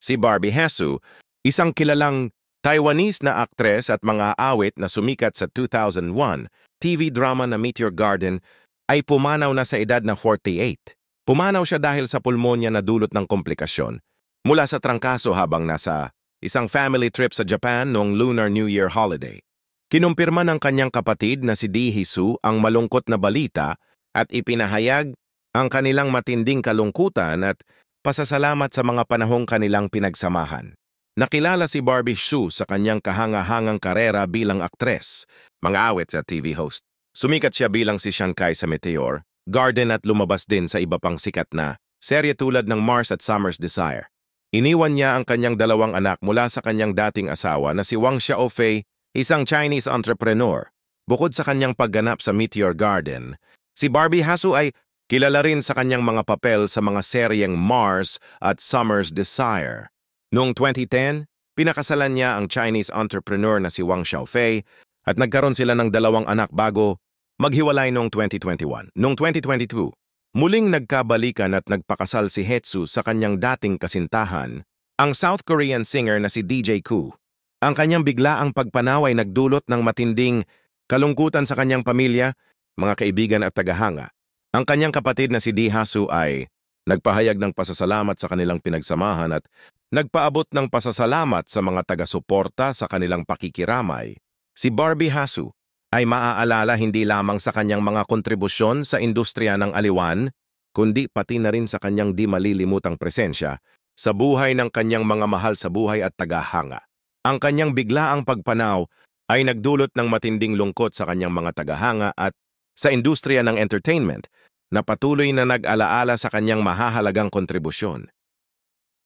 Si Barbie Hsu, isang kilalang Taiwanese na aktres at mga awit na sumikat sa 2001 TV drama na Meteor Garden, ay pumanaw na sa edad na 48. Pumanaw siya dahil sa pulmonya na dulot ng komplikasyon mula sa trangkaso habang nasa isang family trip sa Japan noong Lunar New Year holiday. Kinumpirma ng kanyang kapatid na si Lee Hee-soo ang malungkot na balita at ipinahayag ang kanilang matinding kalungkutan at pasasalamat sa mga panahong kanilang pinagsamahan. Nakilala si Barbie Hsu sa kanyang kahanga-hangang karera bilang aktres, mga awit at TV host. Sumikat siya bilang si Shan Kai sa Meteor Garden at lumabas din sa iba pang sikat na serye tulad ng Mars at Summer's Desire. Iniwan niya ang kanyang dalawang anak mula sa kanyang dating asawa na si Wang Xiaofei, isang Chinese entrepreneur. Bukod sa kanyang pagganap sa Meteor Garden, si Barbie Hsu ay kilala rin sa kanyang mga papel sa mga seryeng Mars at Summer's Desire. Noong 2010, pinakasalan niya ang Chinese entrepreneur na si Wang Xiaofei at nagkaroon sila ng dalawang anak bago maghiwalay noong 2021. Noong 2022, muling nagkabalikan at nagpakasal si Hsu sa kanyang dating kasintahan, ang South Korean singer na si DJ Koo. Ang kanyang biglaang pagpanaw ay nagdulot ng matinding kalungkutan sa kanyang pamilya, mga kaibigan at tagahanga. Ang kanyang kapatid na si Lee Hee-soo ay nagpahayag ng pasasalamat sa kanilang pinagsamahan at nagpaabot ng pasasalamat sa mga taga-suporta sa kanilang pakikiramay. Si Barbie Hsu ay maaalala hindi lamang sa kanyang mga kontribusyon sa industriya ng aliwan, kundi pati na rin sa kanyang di malilimutang presensya sa buhay ng kanyang mga mahal sa buhay at tagahanga. Ang kanyang biglaang pagpanaw ay nagdulot ng matinding lungkot sa kanyang mga tagahanga at sa industriya ng entertainment na patuloy na nag-alaala sa kanyang mahahalagang kontribusyon.